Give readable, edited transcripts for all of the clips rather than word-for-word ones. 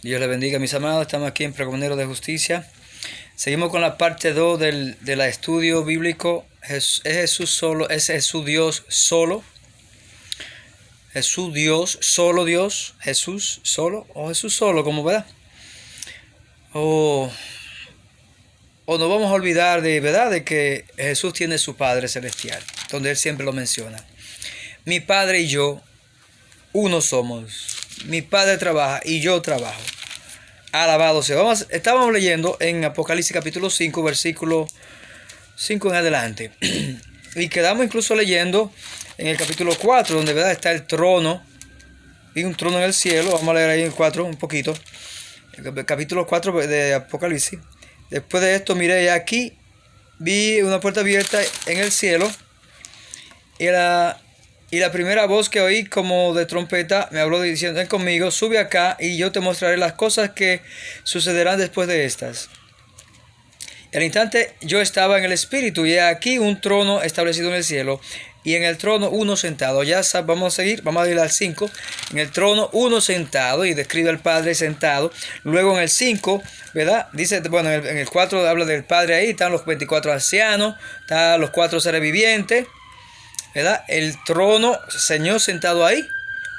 Dios les bendiga, mis amados. Estamos aquí en Pregonero de Justicia. Seguimos con la parte 2 del estudio bíblico. ¿Es Jesús solo? ¿Es Jesús Dios solo? ¿Jesús Dios solo Dios? ¿Jesús solo? ¿O Jesús solo, como verdad? O nos vamos a olvidar de verdad de que Jesús tiene su Padre Celestial, donde Él siempre lo menciona. Mi Padre y yo, uno somos. Mi Padre trabaja y yo trabajo. Alabado sea. Estábamos leyendo en Apocalipsis capítulo 5, versículo 5 en adelante. Y quedamos incluso leyendo en el capítulo 4, donde ¿verdad? Está el trono. Y un trono en el cielo. Vamos a leer ahí en el 4 un poquito. El capítulo 4 de Apocalipsis. Después de esto miré aquí. Vi una puerta abierta en el cielo. Y la primera voz que oí como de trompeta me habló diciendo: ven conmigo, sube acá y yo te mostraré las cosas que sucederán después de estas. Al instante yo estaba en el espíritu y he aquí un trono establecido en el cielo y en el trono uno sentado. Ya vamos a seguir, vamos a ir al 5. En el trono uno sentado y describe al Padre sentado. Luego en el 5, ¿verdad? Dice, bueno, en el 4 habla del Padre ahí, están los 24 ancianos, están los 4 seres vivientes. ¿Verdad? El trono, Señor sentado ahí,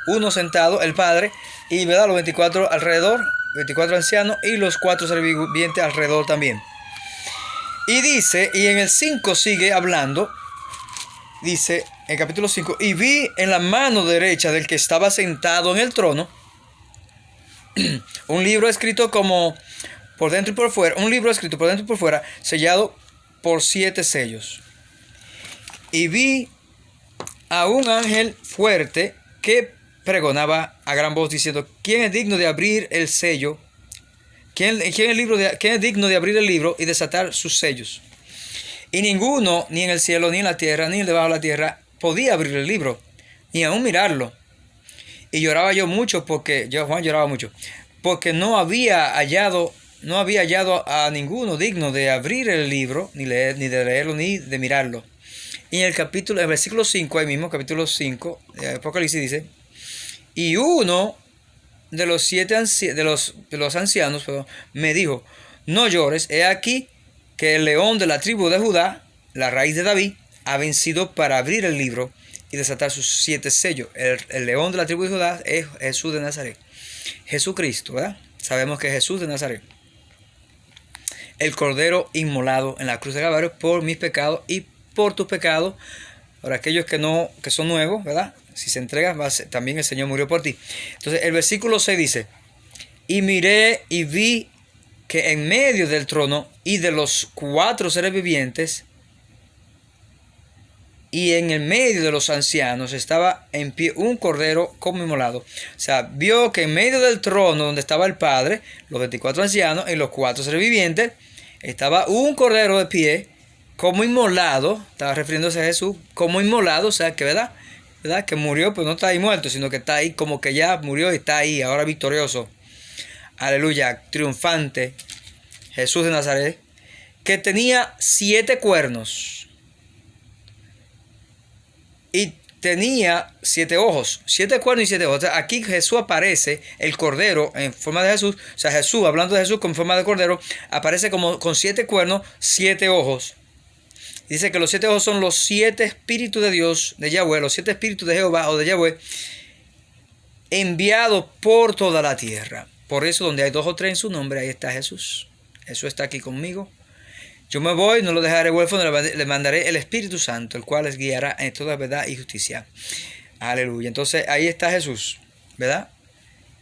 uno sentado, el Padre, y ¿verdad? Los 24 alrededor, 24 ancianos y los 4 seres vivientes alrededor también. Y dice, y en el 5 sigue hablando, dice en el capítulo 5, y vi en la mano derecha del que estaba sentado en el trono, un libro escrito como por dentro y por fuera, un libro escrito por dentro y por fuera, sellado por 7 sellos. Y vi a un ángel fuerte que pregonaba a gran voz diciendo: ¿quién es digno de abrir el sello? ¿Quién es digno de abrir el libro y desatar sus sellos? Y ninguno, ni en el cielo, ni en la tierra, ni debajo de la tierra, podía abrir el libro, ni aún mirarlo. Y lloraba yo mucho Juan lloraba mucho, porque no había hallado a ninguno digno de abrir el libro, ni de leerlo, ni de mirarlo. Y en el versículo 5, ahí mismo, capítulo 5 de Apocalipsis dice: y uno de los 7 ancianos me dijo: no llores, he aquí que el león de la tribu de Judá, la raíz de David, ha vencido para abrir el libro y desatar sus 7 sellos. El león de la tribu de Judá es Jesús de Nazaret, Jesucristo, ¿verdad? Sabemos que es Jesús de Nazaret, el cordero inmolado en la cruz de Calvario por mis pecados y por tus pecados. Ahora, aquellos que son nuevos, ¿verdad? Si se entregan, también el Señor murió por ti. Entonces, el versículo 6 dice: y miré y vi que en medio del trono y de los 4 seres vivientes y en el medio de los ancianos estaba en pie un cordero como inmolado. O sea, vio que en medio del trono donde estaba el Padre, los 24 ancianos y los 4 seres vivientes, estaba un cordero de pie como inmolado. Estaba refiriéndose a Jesús como inmolado, o sea que ¿verdad? Que murió, pero no está ahí muerto, sino que está ahí como que ya murió y está ahí, ahora victorioso. Aleluya, triunfante. Jesús de Nazaret, que tenía 7 cuernos y tenía 7 ojos. 7 cuernos y 7 ojos. O sea, aquí Jesús aparece, el cordero en forma de Jesús. O sea, Jesús, hablando de Jesús con forma de cordero, aparece como con 7 cuernos, 7 ojos. Dice que los 7 ojos son los 7 espíritus de Dios, de Yahweh, los 7 espíritus de Jehová o de Yahweh, enviados por toda la tierra. Por eso, donde hay 2 o 3 en su nombre, ahí está Jesús. Jesús está aquí conmigo. Yo me voy, no lo dejaré huérfano, le mandaré el Espíritu Santo, el cual les guiará en toda verdad y justicia. Aleluya. Entonces, ahí está Jesús, ¿verdad?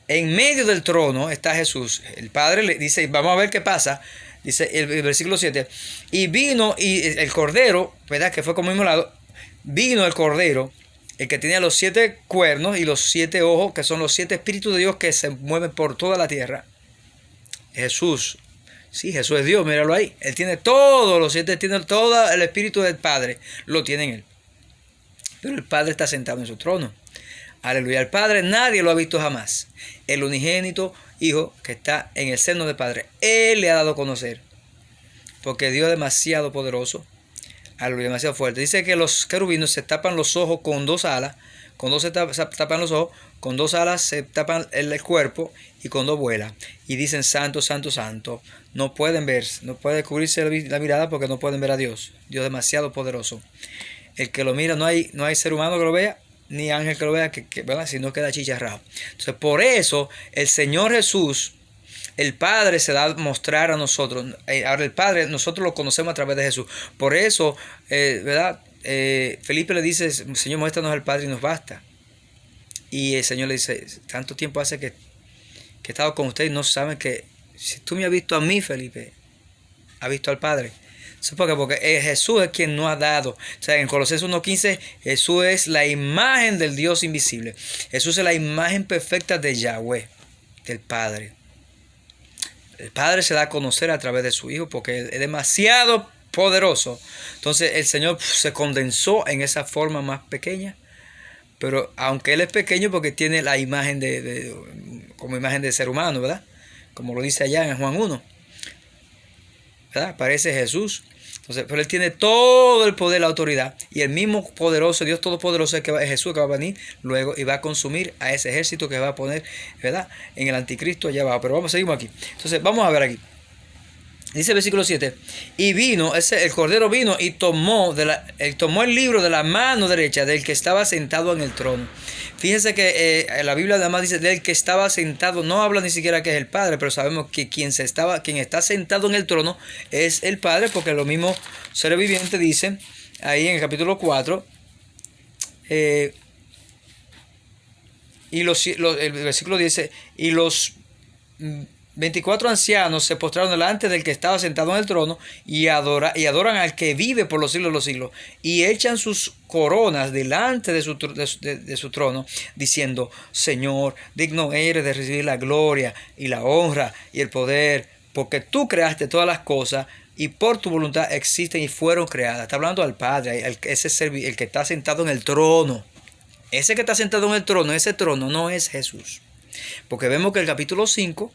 En medio del trono está Jesús. El Padre le dice, vamos a ver qué pasa. Dice el versículo 7. Y vino y el cordero, ¿verdad? Que fue como inmolado. Vino el cordero, el que tenía los 7 cuernos y los 7 ojos, que son los 7 espíritus de Dios que se mueven por toda la tierra. Jesús. Sí, Jesús es Dios, míralo ahí. Él tiene todos los 7, tiene todo el espíritu del Padre. Lo tiene en él. Pero el Padre está sentado en su trono. Aleluya. El Padre nadie lo ha visto jamás. El unigénito Hijo que está en el seno del Padre, Él le ha dado a conocer. Porque Dios es demasiado poderoso. Aleluya, demasiado fuerte. Dice que los querubines se tapan los ojos con 2 alas. Con 2 se tapan los ojos con dos alas se tapan el cuerpo y con dos vuelan. Y dicen santo, santo, santo. No pueden ver, no puede cubrirse la mirada porque no pueden ver a Dios. Dios demasiado poderoso. El que lo mira, no hay ser humano que lo vea, ni ángel que lo vea, ¿verdad? Si no queda chicharrado. Entonces, por eso, el Señor Jesús, el Padre se da a mostrar a nosotros. Ahora el Padre, nosotros lo conocemos a través de Jesús. Por eso, ¿verdad? Felipe le dice, Señor, muéstranos al Padre y nos basta. Y el Señor le dice, tanto tiempo hace que he estado con ustedes y no saben que si tú me has visto a mí, Felipe, has visto al Padre. Eso porque Jesús es quien nos ha dado. O sea, en Colosenses 1:15, Jesús es la imagen del Dios invisible. Jesús es la imagen perfecta de Yahweh, del Padre. El Padre se da a conocer a través de su Hijo porque Él es demasiado poderoso. Entonces el Señor se condensó en esa forma más pequeña. Pero aunque Él es pequeño porque tiene la imagen como imagen de ser humano, ¿verdad? Como lo dice allá en Juan 1. ¿Verdad? Parece Jesús. Entonces, pero Él tiene todo el poder, la autoridad. Y el mismo poderoso, Dios todopoderoso, es Jesús que va a venir luego y va a consumir a ese ejército que va a poner, ¿verdad? En el anticristo allá abajo. Pero seguimos aquí. Entonces, vamos a ver aquí. Dice el versículo 7. Y vino, el Cordero vino y tomó el libro de la mano derecha del que estaba sentado en el trono. Fíjense que la Biblia además dice del que estaba sentado, no habla ni siquiera que es el Padre, pero sabemos que quien está sentado en el trono es el Padre, porque los mismos seres vivientes dicen ahí en el capítulo 4, el versículo dice, y los 24 ancianos se postraron delante del que estaba sentado en el trono y adoran al que vive por los siglos de los siglos y echan sus coronas delante de su trono diciendo, Señor, digno eres de recibir la gloria y la honra y el poder, porque tú creaste todas las cosas y por tu voluntad existen y fueron creadas. Está hablando al Padre, el que está sentado en el trono. Ese que está sentado en el trono, ese trono no es Jesús, porque vemos que el capítulo 5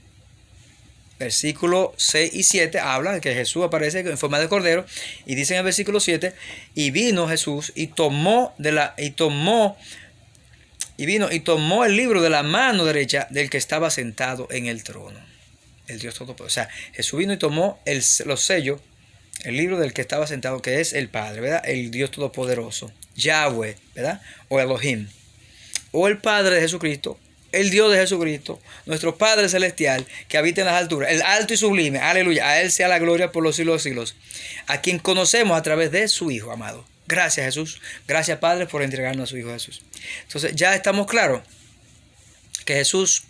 versículos 6 y 7 habla de que Jesús aparece en forma de cordero y dice en el versículo 7, y vino Jesús y tomó el libro de la mano derecha del que estaba sentado en el trono. El Dios Todopoderoso. O sea, Jesús vino y tomó los sellos, el libro del que estaba sentado, que es el Padre, ¿verdad? El Dios Todopoderoso, Yahweh, ¿verdad? O Elohim, o el Padre de Jesucristo, el Dios de Jesucristo, nuestro Padre Celestial, que habita en las alturas, el alto y sublime, aleluya, a Él sea la gloria por los siglos de los siglos, a quien conocemos a través de su Hijo amado. Gracias Jesús, gracias Padre por entregarnos a su Hijo Jesús. Entonces ya estamos claros que Jesús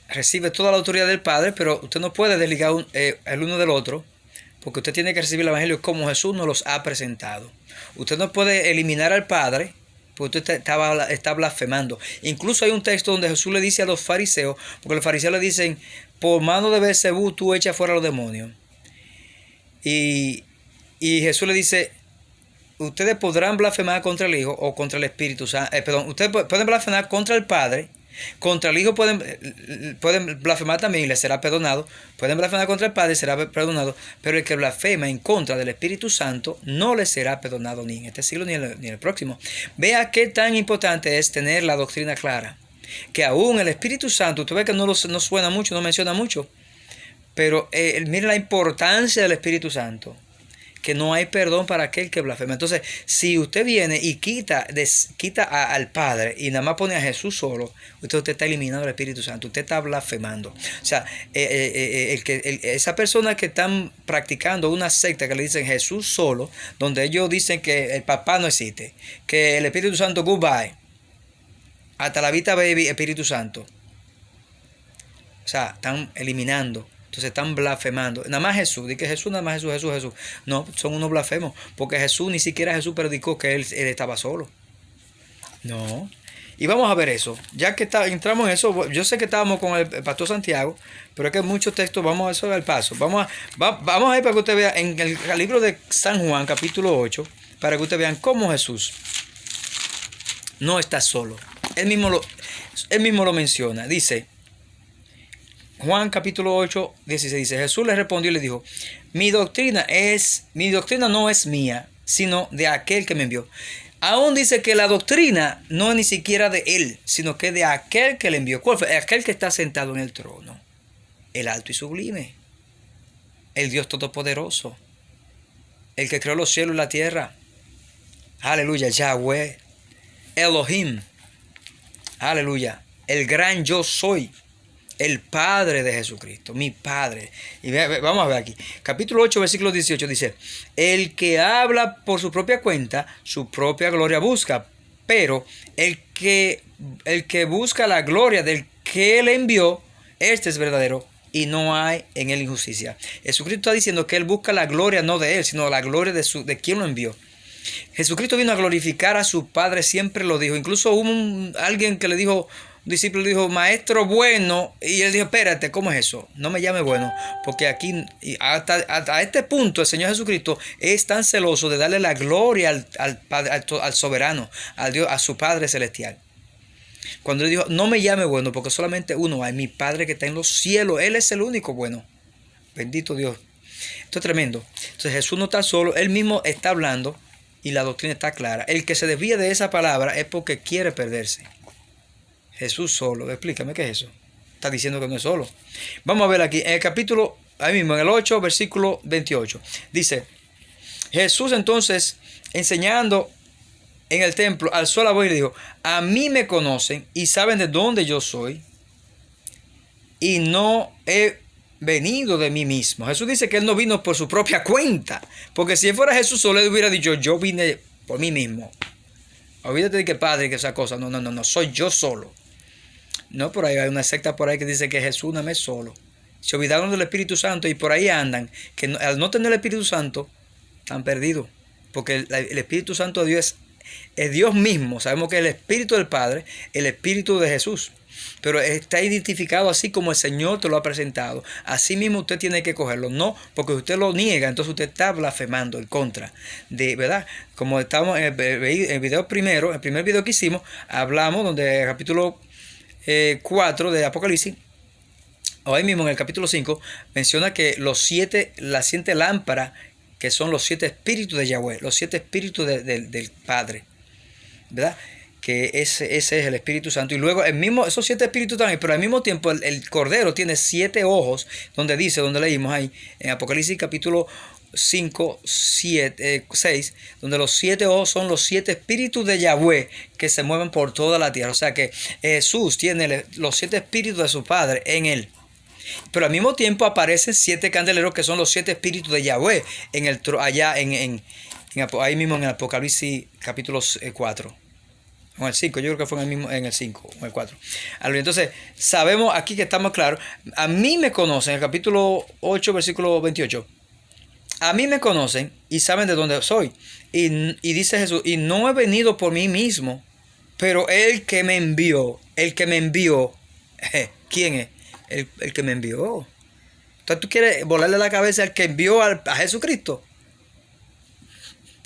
recibe toda la autoridad del Padre, pero usted no puede desligar el uno del otro, porque usted tiene que recibir el Evangelio como Jesús nos los ha presentado. Usted no puede eliminar al Padre, porque usted está blasfemando. Incluso hay un texto donde Jesús le dice a los fariseos, porque los fariseos le dicen, por mano de Beelzebú tú echas fuera a los demonios. Y Jesús le dice, ustedes podrán blasfemar contra el Hijo o contra el Espíritu Santo. Ustedes pueden blasfemar contra el Padre. Contra el Hijo pueden blasfemar también y les será perdonado. Pueden blasfemar contra el Padre y será perdonado. Pero el que blasfema en contra del Espíritu Santo no le será perdonado ni en este siglo ni en el próximo. Vea qué tan importante es tener la doctrina clara. Que aún el Espíritu Santo, usted ve que no suena mucho, no menciona mucho. Pero mire la importancia del Espíritu Santo. Que no hay perdón para aquel que blasfema. Entonces, si usted viene y quita al Padre y nada más pone a Jesús solo, usted está eliminando el Espíritu Santo, usted está blasfemando. O sea, esa persona que están practicando una secta que le dicen Jesús solo, donde ellos dicen que el papá no existe, que el Espíritu Santo goodbye, hasta la vista baby, Espíritu Santo. O sea, están eliminando. Entonces están blasfemando. Nada más Jesús. Dice que Jesús, nada más Jesús. No, son unos blasfemos. Porque Jesús, ni siquiera Jesús predicó que él estaba solo. No. Y vamos a ver eso. Ya que entramos en eso, yo sé que estábamos con el pastor Santiago, pero es que muchos textos, vamos a eso al paso. Vamos a ir para que usted vea en el libro de San Juan, capítulo 8, para que ustedes vean cómo Jesús no está solo. Él mismo lo menciona. Dice, Juan capítulo 8, 16 dice, Jesús le respondió y le dijo, mi doctrina no es mía, sino de aquel que me envió. Aún dice que la doctrina no es ni siquiera de él, sino que de aquel que le envió. ¿Cuál fue? Aquel que está sentado en el trono, el alto y sublime, el Dios todopoderoso, el que creó los cielos y la tierra. Aleluya, Yahweh, Elohim. Aleluya, el gran yo soy, el Padre de Jesucristo, mi Padre. Y vamos a ver aquí, capítulo 8, versículo 18 dice: el que habla por su propia cuenta, su propia gloria busca, pero el que busca la gloria del que le envió, este es verdadero, y no hay en él injusticia. Jesucristo está diciendo que él busca la gloria no de él, sino la gloria de quien lo envió. Jesucristo vino a glorificar a su Padre, siempre lo dijo. Incluso hubo alguien que le dijo, un discípulo le dijo: maestro bueno, y él dijo: espérate, ¿cómo es eso? No me llame bueno, porque aquí hasta este punto el Señor Jesucristo es tan celoso de darle la gloria al soberano, al Dios, a su Padre celestial. Cuando él dijo: no me llame bueno, porque solamente uno hay, mi Padre que está en los cielos, él es el único bueno. Bendito Dios. Esto es tremendo. Entonces Jesús no está solo, él mismo está hablando y la doctrina está clara. El que se desvía de esa palabra es porque quiere perderse. Jesús solo. Explícame qué es eso. Está diciendo que no es solo. Vamos a ver aquí en el capítulo, ahí mismo, en el 8, versículo 28. Dice: Jesús entonces, enseñando en el templo, alzó la voz y le dijo: a mí me conocen y saben de dónde yo soy, y no he venido de mí mismo. Jesús dice que él no vino por su propia cuenta, porque si él fuera Jesús solo, él hubiera dicho: yo vine por mí mismo. Olvídate de que Padre, que esa cosa. No, soy yo solo. No, por ahí hay una secta por ahí que dice que Jesús no es solo. Se olvidaron del Espíritu Santo y por ahí andan, que al no tener el Espíritu Santo, están perdidos. Porque el Espíritu Santo de Dios es Dios mismo. Sabemos que es el Espíritu del Padre, el Espíritu de Jesús. Pero está identificado así como el Señor te lo ha presentado. Así mismo usted tiene que cogerlo. No, porque usted lo niega, entonces usted está blasfemando en contra de, ¿verdad? Como estamos en el video primero, el primer video que hicimos, hablamos donde el capítulo 4 de Apocalipsis, o ahí mismo en el capítulo 5, menciona que las 7 lámparas, que son los 7 espíritus de Yahweh, los 7 espíritus del Padre, ¿verdad? Que ese es el Espíritu Santo. Y luego esos 7 espíritus también, pero al mismo tiempo el Cordero tiene 7 ojos, donde leímos ahí en Apocalipsis capítulo 5, 6, donde los 7 ojos son los 7 espíritus de Yahweh que se mueven por toda la tierra. O sea que Jesús tiene los 7 espíritus de su Padre en él. Pero al mismo tiempo aparecen 7 candeleros que son los 7 espíritus de Yahweh ahí mismo en el Apocalipsis capítulo 4. O el 5, yo creo que fue en el 5 o el 4. Entonces, sabemos aquí que estamos claros. A mí me conocen, el capítulo 8, versículo 28. A mí me conocen y saben de dónde soy. Y dice Jesús: y no he venido por mí mismo, pero el que me envió, ¿quién es? El que me envió. Entonces, ¿tú quieres volarle la cabeza al que envió a Jesucristo?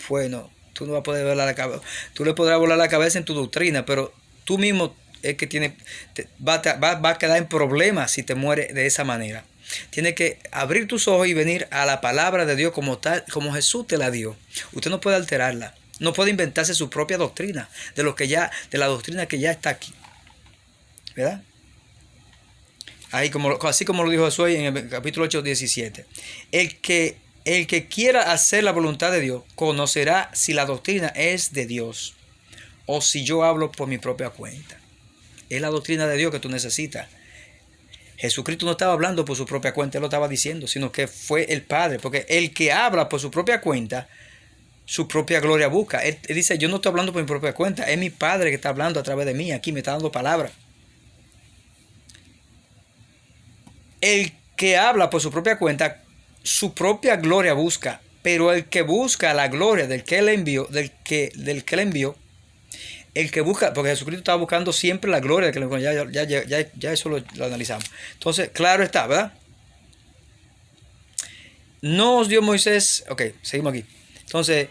Bueno, tú no vas a poder volar la cabeza. Tú le podrás volar la cabeza en tu doctrina, pero tú mismo es que va a quedar en problemas si te mueres de esa manera. Tienes que abrir tus ojos y venir a la palabra de Dios como tal, como Jesús te la dio. Usted no puede alterarla. No puede inventarse su propia doctrina de la doctrina que ya está aquí. ¿Verdad? Así como lo dijo Jesús en el capítulo 8, 17. El que quiera hacer la voluntad de Dios conocerá si la doctrina es de Dios o si yo hablo por mi propia cuenta. Es la doctrina de Dios que tú necesitas. Jesucristo no estaba hablando por su propia cuenta, él lo estaba diciendo, sino que fue el Padre. Porque el que habla por su propia cuenta, su propia gloria busca. Él dice: yo no estoy hablando por mi propia cuenta, es mi Padre que está hablando a través de mí, aquí me está dando palabra. El que habla por su propia cuenta, su propia gloria busca, pero el que busca la gloria del que le envió, el que busca, porque Jesucristo estaba buscando siempre la gloria del que le envió, ya eso lo analizamos. Entonces, claro está, ¿verdad? No os dio Moisés, ok, seguimos aquí. Entonces,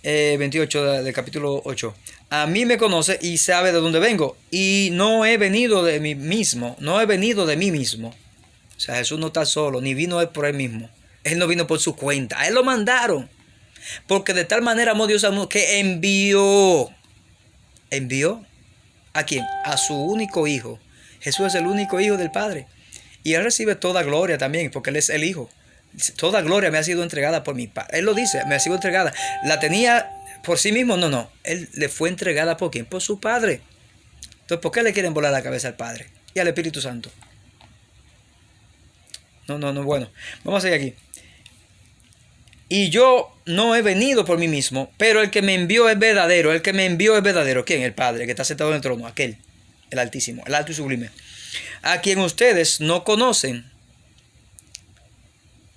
28 del capítulo 8. A mí me conoce y sabe de dónde vengo, y no he venido de mí mismo. O sea, Jesús no está solo, ni vino él por él mismo. Él no vino por su cuenta, a él lo mandaron. Porque de tal manera amó Dios al mundo que envió. ¿Envió a quién? A su único hijo. Jesús es el único hijo del Padre. Y Él recibe toda gloria también, porque Él es el Hijo. Toda gloria me ha sido entregada por mi Padre. Él lo dice, me ha sido entregada. ¿La tenía por sí mismo? No, no. Él le fue entregada por quién? Por su Padre. Entonces, ¿por qué le quieren volar la cabeza al Padre y al Espíritu Santo? No, bueno. Vamos a seguir aquí. Y yo no he venido por mí mismo, pero el que me envió es verdadero. El que me envió es verdadero. ¿Quién? El Padre, que está sentado en el trono. Aquel, el Altísimo, el Alto y Sublime. A quien ustedes no conocen.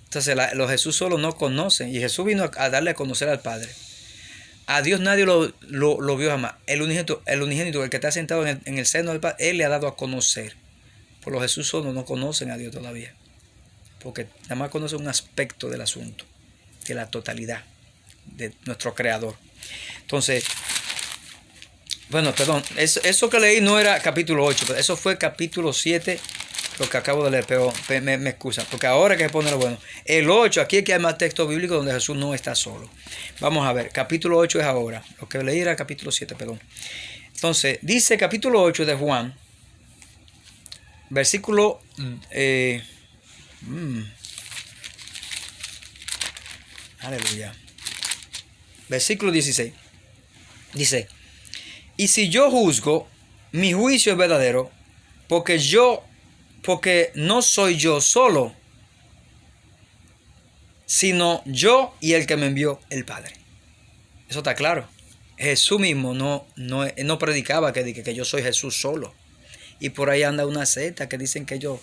Entonces los Jesús solo no conocen. Y Jesús vino a darle a conocer al Padre. A Dios nadie lo vio jamás. El unigénito, el que está sentado en el seno del Padre, Él le ha dado a conocer. Por los Jesús solo no conocen a Dios todavía. Porque nada más conocen un aspecto del asunto. De la totalidad de nuestro Creador. Entonces, bueno, perdón, eso que leí no era capítulo 8, pero eso fue capítulo 7, lo que acabo de leer, pero me excusa, porque ahora que se pone lo bueno. El 8, aquí es que hay más texto bíblico donde Jesús no está solo. Vamos a ver, capítulo 8 es ahora, lo que leí era capítulo 7, perdón. Entonces, dice capítulo 8 de Juan, versículo... Aleluya. Versículo 16. Dice, y si yo juzgo, mi juicio es verdadero, porque no soy yo solo, sino yo y el que me envió, el Padre. Eso está claro. Jesús mismo no predicaba que yo soy Jesús solo. Y por ahí anda una secta que dicen que ellos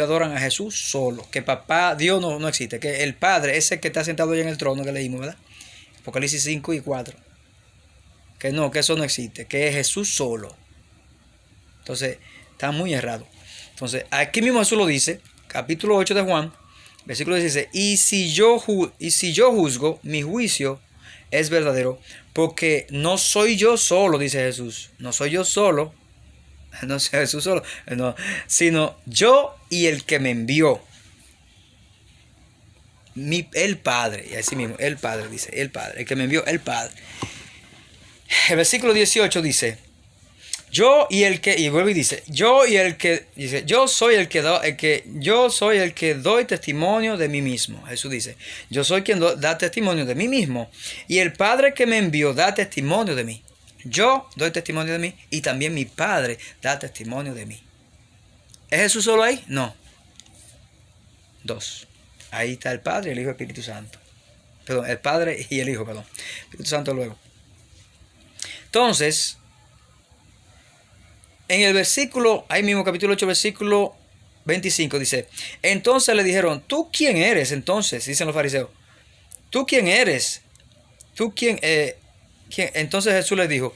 adoran a Jesús solo. Que papá, Dios no existe. Que el Padre, ese que está sentado allá en el trono que leímos, ¿verdad? Apocalipsis 5 y 4. Que no, que eso no existe. Que es Jesús solo. Entonces, está muy errado. Entonces, aquí mismo Jesús lo dice. Capítulo 8 de Juan, versículo 16. Y si yo juzgo, mi juicio es verdadero. Porque no soy yo solo, dice Jesús. No soy yo solo. No sé, Jesús solo, no, sino yo y el que me envió. El Padre, y así mismo, el Padre dice, el Padre, el que me envió, el Padre. El versículo 18 dice, yo y el que, y vuelve y dice, yo y el que, dice, yo soy el que doy testimonio de mí mismo. Jesús dice, yo soy quien da testimonio de mí mismo, y el Padre que me envió da testimonio de mí. Yo doy testimonio de mí y también mi Padre da testimonio de mí. ¿Es Jesús solo ahí? No. Dos. Ahí está el Padre y el Hijo y el Espíritu Santo. Perdón, el Padre y el Hijo, perdón. Espíritu Santo luego. Entonces, en el versículo, ahí mismo capítulo 8, versículo 25, dice, entonces le dijeron, ¿tú quién eres? Entonces, dicen los fariseos, ¿tú quién eres? ¿Tú quién Entonces Jesús les dijo,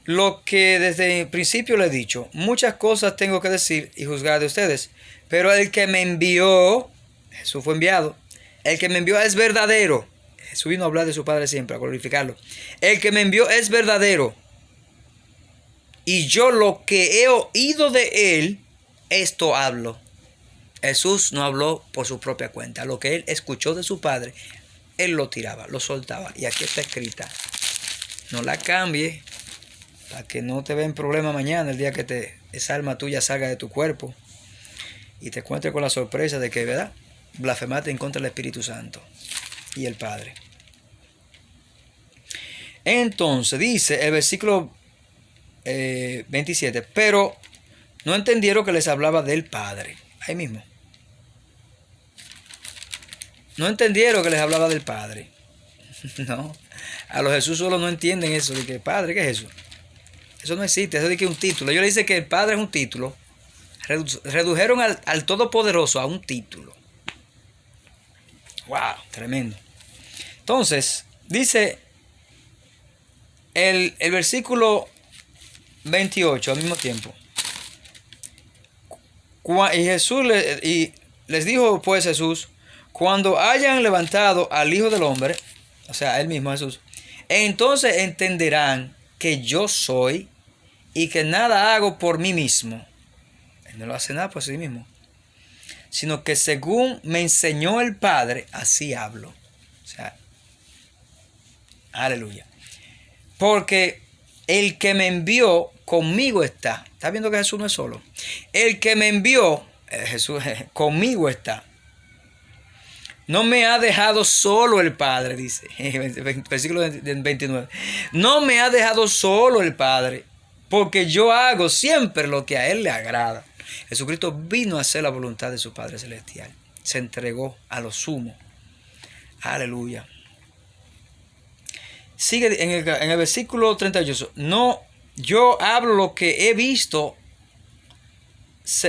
lo que desde el principio le he dicho, muchas cosas tengo que decir y juzgar de ustedes, pero el que me envió, Jesús fue enviado, el que me envió es verdadero. Jesús vino a hablar de su Padre siempre, a glorificarlo. El que me envió es verdadero. Y yo lo que he oído de él, esto hablo. Jesús no habló por su propia cuenta. Lo que él escuchó de su Padre, él lo tiraba, lo soltaba. Y aquí está escrita. No la cambie para que no te vean problema mañana, el día que esa alma tuya salga de tu cuerpo y te encuentres con la sorpresa de que, ¿verdad?, blasfemaste en contra del Espíritu Santo y el Padre. Entonces dice el versículo 27, pero no entendieron que les hablaba del Padre. Ahí mismo. No entendieron que les hablaba del Padre. No. A los Jesús solo no entienden eso de que Padre, ¿qué es eso? Eso no existe, eso de que es un título. Ellos le dicen que el Padre es un título. Redujeron al Todopoderoso a un título. ¡Wow! Tremendo. Entonces, dice el versículo 28 al mismo tiempo. Y Jesús les dijo pues Jesús, cuando hayan levantado al Hijo del Hombre, o sea, él mismo Jesús, entonces entenderán que yo soy y que nada hago por mí mismo. Él no lo hace nada por sí mismo, sino que según me enseñó el Padre, así hablo. O sea, Aleluya. Porque el que me envió conmigo está. ¿Estás viendo que Jesús no es solo? El que me envió, Jesús, conmigo está. No me ha dejado solo el Padre, dice, versículo 29. No me ha dejado solo el Padre, porque yo hago siempre lo que a Él le agrada. Jesucristo vino a hacer la voluntad de su Padre Celestial. Se entregó a lo sumo. Aleluya. Sigue en el versículo 38. No, yo hablo lo que he visto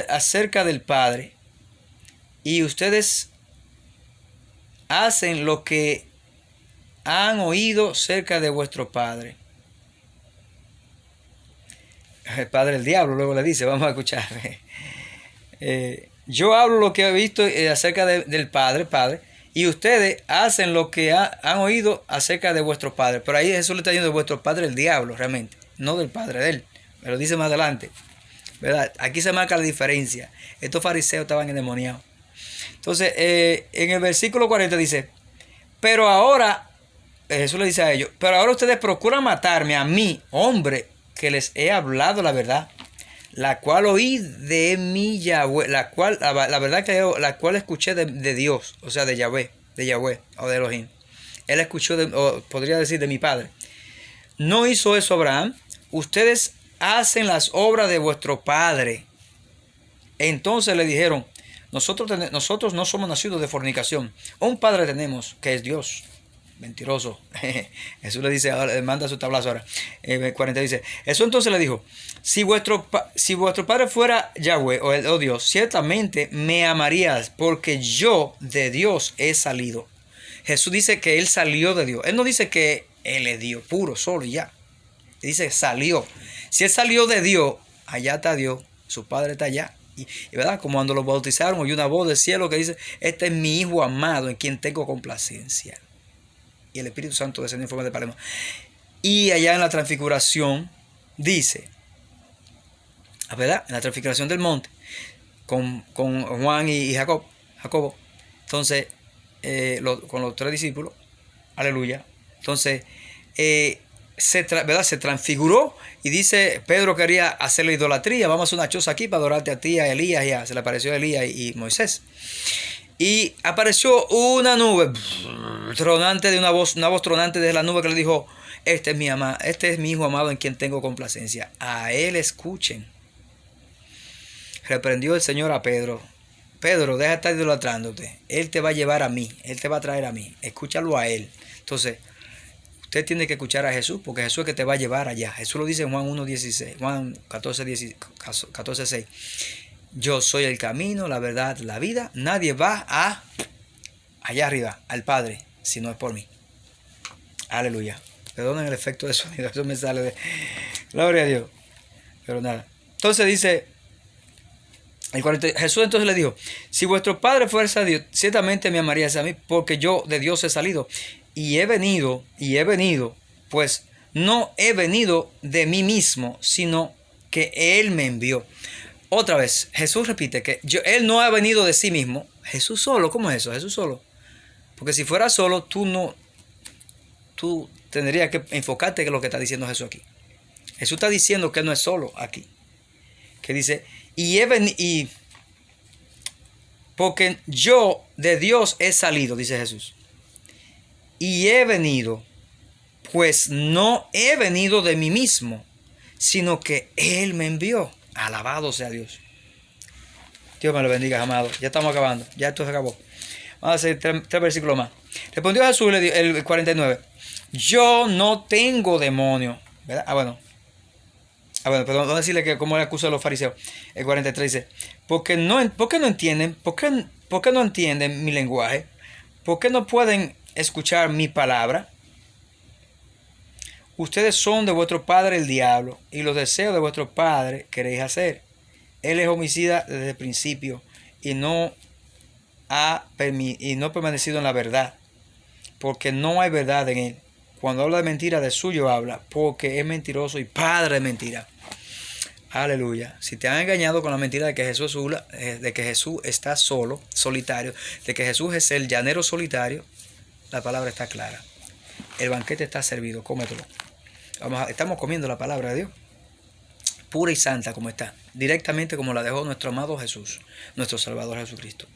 acerca del Padre, y ustedes hacen lo que han oído cerca de vuestro padre. El padre del diablo luego le dice, vamos a escuchar. Yo hablo lo que he visto acerca del padre, y ustedes hacen lo que han oído acerca de vuestro padre. Pero ahí Jesús le está diciendo de vuestro padre el diablo, realmente, no del padre de él. Me lo dice más adelante, ¿verdad? Aquí se marca la diferencia. Estos fariseos estaban endemoniados. Entonces, en el versículo 40 dice, pero ahora, Jesús le dice a ellos, pero ahora ustedes procuran matarme a mí, hombre, que les he hablado la verdad, la cual oí de mi Yahweh, la verdad que la cual escuché de Dios, o sea, de Yahweh o de Elohim. Él escuchó, podría decir, de mi padre. No hizo eso Abraham. Ustedes hacen las obras de vuestro padre. Entonces le dijeron, nosotros no somos nacidos de fornicación. Un padre tenemos, que es Dios. Mentiroso. Jesús le dice, ahora, le manda su tablazo ahora. 40 dice, eso entonces le dijo, si vuestro padre fuera Yahweh o Dios, ciertamente me amarías, porque yo de Dios he salido. Jesús dice que él salió de Dios. Él no dice que él es Dios puro, solo y ya. Él dice salió. Si él salió de Dios, allá está Dios, su padre está allá. Y verdad, como cuando los bautizaron, oí una voz del cielo que dice, este es mi hijo amado en quien tengo complacencia. Y el Espíritu Santo descendió en forma de paloma. Y allá en la transfiguración dice, ¿verdad? En la transfiguración del monte, con Juan y Jacobo. Entonces, con los 3 discípulos, aleluya. Entonces, se transfiguró y dice, Pedro quería hacer la idolatría, vamos a hacer una choza aquí para adorarte a ti, a Elías, ya se le apareció a Elías y Moisés. Y apareció una nube tronante, de una voz tronante desde la nube que le dijo, este es mi hijo amado en quien tengo complacencia, a él escuchen. Reprendió el Señor a Pedro, Pedro, deja de estar idolatrándote, él te va a llevar a mí, él te va a traer a mí, escúchalo a él. Entonces, usted tiene que escuchar a Jesús, porque Jesús es que te va a llevar allá. Jesús lo dice en Juan 1:16, Juan 14:6. Yo soy el camino, la verdad, la vida. Nadie va allá arriba, al Padre, si no es por mí. Aleluya. Perdonen el efecto de sonido, eso me sale de... Gloria a Dios. Pero nada. Entonces dice, Jesús entonces le dijo, si vuestro Padre fuese Dios, ciertamente me amarías a mí, porque yo de Dios he salido. Y he venido, pues no he venido de mí mismo, sino que Él me envió. Otra vez, Jesús repite que Él no ha venido de sí mismo. Jesús solo, ¿cómo es eso? Jesús solo. Porque si fuera solo, tú tendrías que enfocarte en lo que está diciendo Jesús aquí. Jesús está diciendo que Él no es solo aquí. Que dice, porque yo de Dios he salido, dice Jesús. Y he venido, pues no he venido de mí mismo, sino que Él me envió. Alabado sea Dios. Dios me lo bendiga, amado. Ya estamos acabando. Ya esto se acabó. Vamos a hacer 3 versículos más. Respondió Jesús, el 49. Yo no tengo demonio. ¿Verdad? Bueno, perdón, vamos a decirle que como le acusa a los fariseos. El 43 dice, ¿por qué no entienden? ¿Por qué no entienden mi lenguaje? ¿Por qué no pueden escuchar mi palabra? Ustedes son de vuestro padre el diablo, y los deseos de vuestro padre queréis hacer. Él es homicida desde el principio y no ha permanecido en la verdad, porque no hay verdad en él. Cuando habla de mentira, de suyo habla, porque es mentiroso y padre de mentira. Aleluya. Si te han engañado con la mentira de que Jesús está solo, solitario, de que Jesús es el llanero solitario, la palabra está clara. el banquete está servido, cómetelo. Estamos comiendo la palabra de Dios, pura y santa como está, directamente como la dejó nuestro amado Jesús, nuestro Salvador Jesucristo.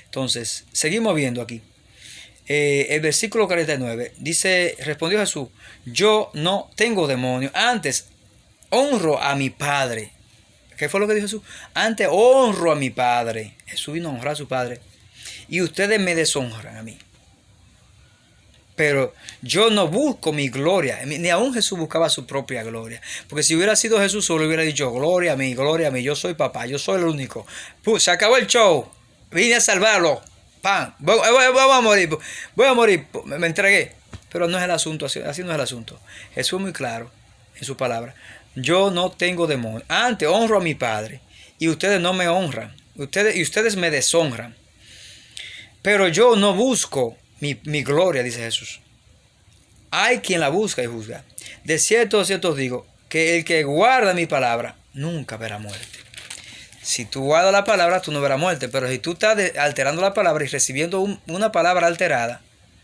Entonces, seguimos viendo aquí. El versículo 49 dice, respondió Jesús, yo no tengo demonio, antes honro a mi Padre. ¿Qué fue lo que dijo Jesús? Antes honro a mi Padre. Jesús vino a honrar a su Padre. Y ustedes me deshonran a mí. Pero yo no busco mi gloria. Ni aún Jesús buscaba su propia gloria. Porque si hubiera sido Jesús solo, hubiera dicho, gloria a mí, yo soy papá, yo soy el único. Se acabó el show. Vine a salvarlo. ¡Pam! Voy a morir. Me entregué. Pero no es el asunto, así no es el asunto. Jesús es muy claro en su palabra. Yo no tengo demonio. Antes honro a mi Padre. Y ustedes no me honran. Ustedes me deshonran. Pero yo no busco mi gloria, dice Jesús. Hay quien la busca y juzga. De cierto os digo, que el que guarda mi palabra nunca verá muerte. Si tú guardas la palabra, tú no verás muerte. Pero si tú estás alterando la palabra y recibiendo una palabra alterada,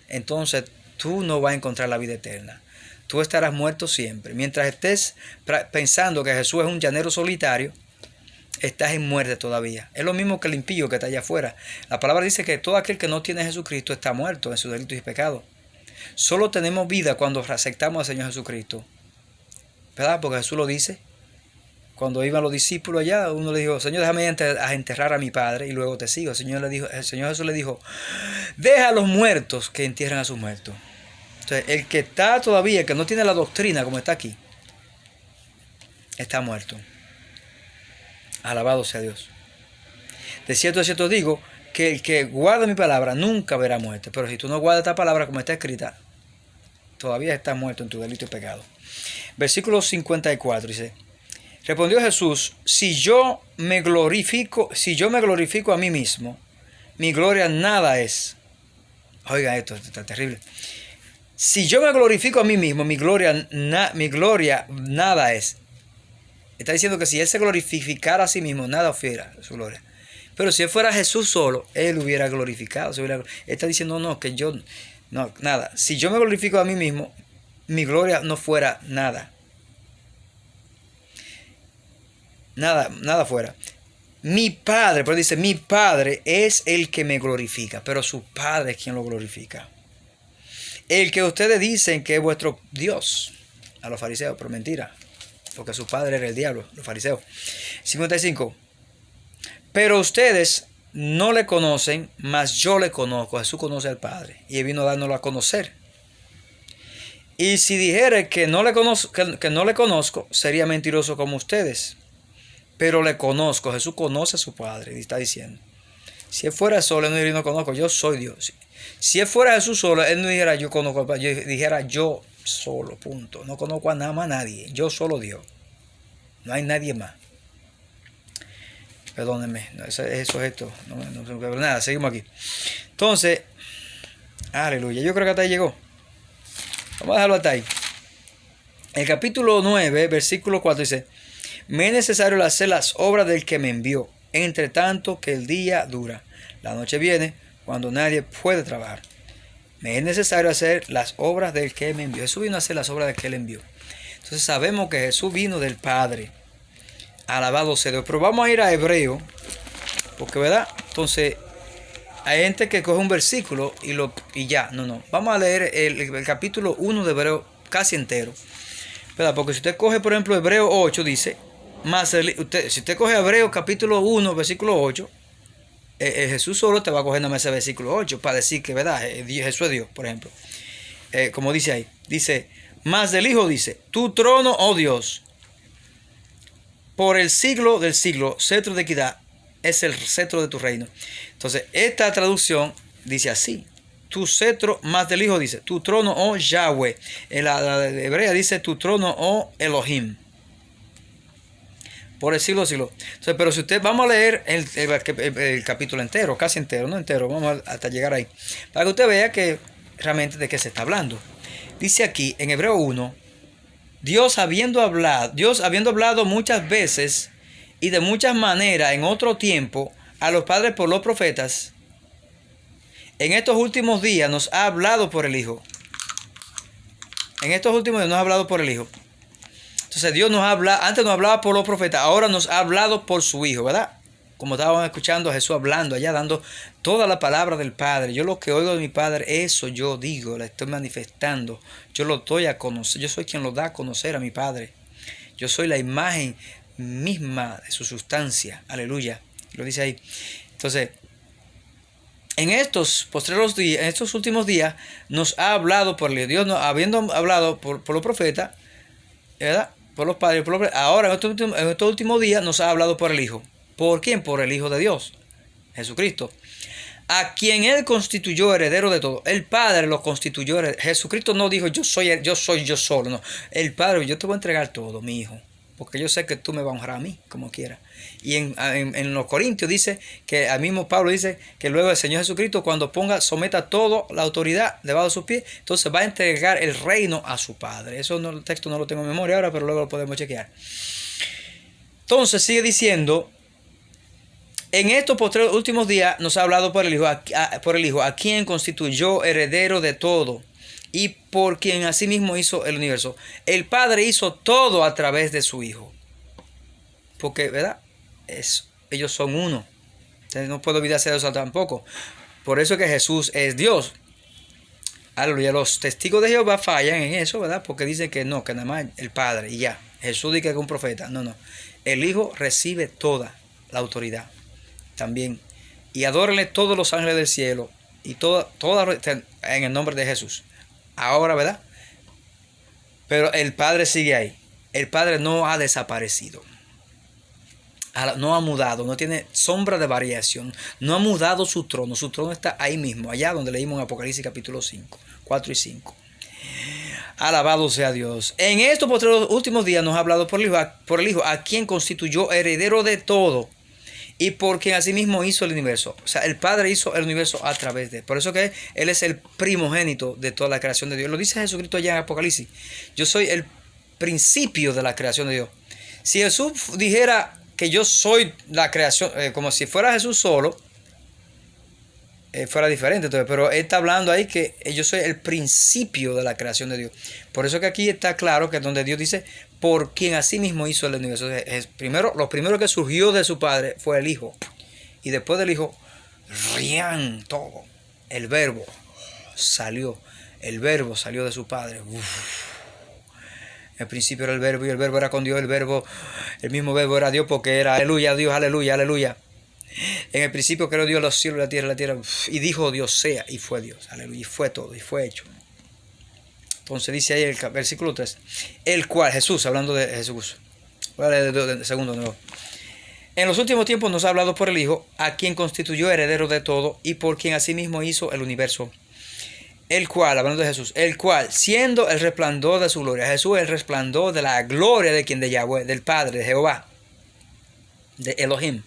entonces tú no vas a encontrar la vida eterna. Tú estarás muerto siempre. Mientras estés pensando que Jesús es un llanero solitario, estás en muerte todavía. Es lo mismo que el impío que está allá afuera. La palabra dice que todo aquel que no tiene a Jesucristo está muerto en sus delitos y pecados. Solo tenemos vida cuando aceptamos al Señor Jesucristo. ¿Verdad? Porque Jesús lo dice. Cuando iban los discípulos allá, uno le dijo, Señor, déjame enterrar a mi Padre y luego te sigo. El Señor Jesús le dijo, deja a los muertos que entierren a sus muertos. Entonces, el que está todavía, el que no tiene la doctrina como está aquí, está muerto. Alabado sea Dios. De cierto digo, que el que guarda mi palabra nunca verá muerte. Pero si tú no guardas esta palabra como está escrita, todavía estás muerto en tu delito y pecado. Versículo 54 dice, respondió Jesús, si yo me glorifico a mí mismo, mi gloria nada es. Oiga, esto está terrible. Si yo me glorifico a mí mismo, mi gloria nada es. Está diciendo que si él se glorificara a sí mismo, nada fuera su gloria. Pero si él fuera Jesús solo, él hubiera glorificado. Él está diciendo, no, nada. Si yo me glorifico a mí mismo, mi gloria no fuera nada. Nada fuera. Mi Padre, pero dice, mi Padre es el que me glorifica, pero su Padre es quien lo glorifica. El que ustedes dicen que es vuestro Dios, a los fariseos, pero mentira, porque su padre era el diablo, los fariseos. 55. Pero ustedes no le conocen, mas yo le conozco. Jesús conoce al Padre y él vino a dárnoslo a conocer. Y si dijere que no le conozco, sería mentiroso como ustedes. Pero le conozco. Jesús conoce a su Padre y está diciendo. Si él fuera solo, él no diría no conozco, yo soy Dios. Si él fuera Jesús solo, él no dijera yo conozco al Padre, dijera yo solo, punto. No conozco a nada más a nadie, yo solo Dios. No hay nadie más. Perdónenme, eso es esto. No, nada, seguimos aquí. Entonces, aleluya, yo creo que hasta ahí llegó. Vamos a dejarlo hasta ahí. El capítulo 9, versículo 4 dice, me es necesario hacer las obras del que me envió, entre tanto que el día dura. La noche viene cuando nadie puede trabajar. Me es necesario hacer las obras del que me envió. Jesús vino a hacer las obras del que él envió. Entonces sabemos que Jesús vino del Padre. Alabado sea Dios. Pero vamos a ir a Hebreo. Porque, ¿verdad? Entonces, hay gente que coge un versículo y ya. No. Vamos a leer el capítulo 1 de Hebreo casi entero. ¿Verdad? Porque si usted coge, por ejemplo, Hebreo 8, dice, si usted coge Hebreo capítulo 1, versículo 8, Jesús solo te va a coger nada más ese versículo 8 para decir que, ¿verdad? Jesús es Dios, por ejemplo. Como dice ahí. Dice, más del Hijo dice, tu trono, oh Dios, por el siglo del siglo, cetro de equidad, es el cetro de tu reino. Entonces, esta traducción dice así. Tu cetro, más del Hijo dice, tu trono, oh Yahweh. En la hebrea dice, tu trono, oh Elohim. Por el siglo de siglo. Entonces, pero si usted, vamos a leer el capítulo entero, casi entero, no entero, vamos hasta llegar ahí. Para que usted vea que realmente de qué se está hablando. Dice aquí, en Hebreo 1, Dios habiendo hablado muchas veces y de muchas maneras en otro tiempo a los padres por los profetas, en estos últimos días nos ha hablado por el Hijo, En estos últimos días nos ha hablado por el Hijo. Entonces Dios nos habla, antes nos hablaba por los profetas, ahora nos ha hablado por su Hijo, ¿verdad? Como estábamos escuchando a Jesús hablando allá, dando toda la palabra del Padre. Yo lo que oigo de mi Padre, eso yo digo, la estoy manifestando. Yo lo doy a conocer, yo soy quien lo da a conocer a mi Padre. Yo soy la imagen misma de su sustancia. Aleluya. Lo dice ahí. Entonces, en estos postreros días, en estos últimos días, nos ha hablado por el Dios, habiendo hablado por los profetas, ¿verdad? Por los padres, ahora en estos últimos días nos ha hablado por el Hijo. ¿Por quién? Por el Hijo de Dios, Jesucristo, a quien Él constituyó heredero de todo. El Padre lo constituyó heredero. Jesucristo no dijo yo soy yo solo, no. El Padre, yo te voy a entregar todo, mi Hijo, porque yo sé que tú me vas a honrar a mí, como quiera. Y en los Corintios dice que al mismo Pablo dice que luego el Señor Jesucristo, cuando someta toda la autoridad debajo de sus pies, entonces va a entregar el reino a su Padre. Eso no, el texto no lo tengo en memoria ahora, pero luego lo podemos chequear. Entonces sigue diciendo, en estos últimos días nos ha hablado por el Hijo, a quien constituyó heredero de todo y por quien asimismo hizo el universo. El Padre hizo todo a través de su Hijo. Porque, ¿verdad? Ellos son uno. Entonces no puedo olvidarse de eso tampoco. Por eso que Jesús es Dios. Aleluya. Los testigos de Jehová fallan en eso, ¿verdad? Porque dicen que no, que nada más el Padre y ya. Jesús dice que es un profeta. No. El Hijo recibe toda la autoridad también. Y adórenle todos los ángeles del cielo. Y toda en el nombre de Jesús. Ahora, ¿verdad? Pero el Padre sigue ahí. El Padre no ha desaparecido. No ha mudado, no tiene sombra de variación, no ha mudado su trono está ahí mismo, allá donde leímos en Apocalipsis capítulo 5, 4 y 5. Alabado sea Dios. En estos últimos días nos ha hablado por el Hijo, a quien constituyó heredero de todo y por quien asimismo hizo el universo. O sea, el Padre hizo el universo a través de él. Por eso que Él es el primogénito de toda la creación de Dios. Lo dice Jesucristo allá en Apocalipsis. Yo soy el principio de la creación de Dios. Si Jesús dijera que yo soy la creación, como si fuera Jesús solo, fuera diferente. Entonces, pero Él está hablando ahí que yo soy el principio de la creación de Dios. Por eso que aquí está claro que donde Dios dice, por quien así mismo hizo el universo. Lo primero que surgió de su Padre fue el Hijo. Y después del Hijo, rían todo. El verbo salió. El verbo salió de su Padre. Al principio era el verbo y el verbo era con Dios. El mismo verbo era Dios porque era aleluya, Dios, aleluya, aleluya. En el principio creó Dios los cielos y la tierra. Y dijo Dios sea y fue Dios. Aleluya. Y fue todo y fue hecho. Entonces dice ahí el versículo 3. El cual, Jesús, hablando de Jesús. Segundo nuevo. En los últimos tiempos nos ha hablado por el Hijo, a quien constituyó heredero de todo y por quien asimismo hizo el universo. El cual, hablando de Jesús, el cual, siendo el resplandor de su gloria, Jesús es el resplandor de la gloria de quien, de Yahweh, del Padre, de Jehová, de Elohim.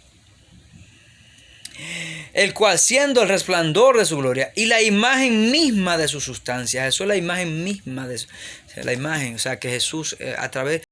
El cual, siendo el resplandor de su gloria y la imagen misma de su sustancia, Jesús es la imagen misma de la imagen, o sea que Jesús a través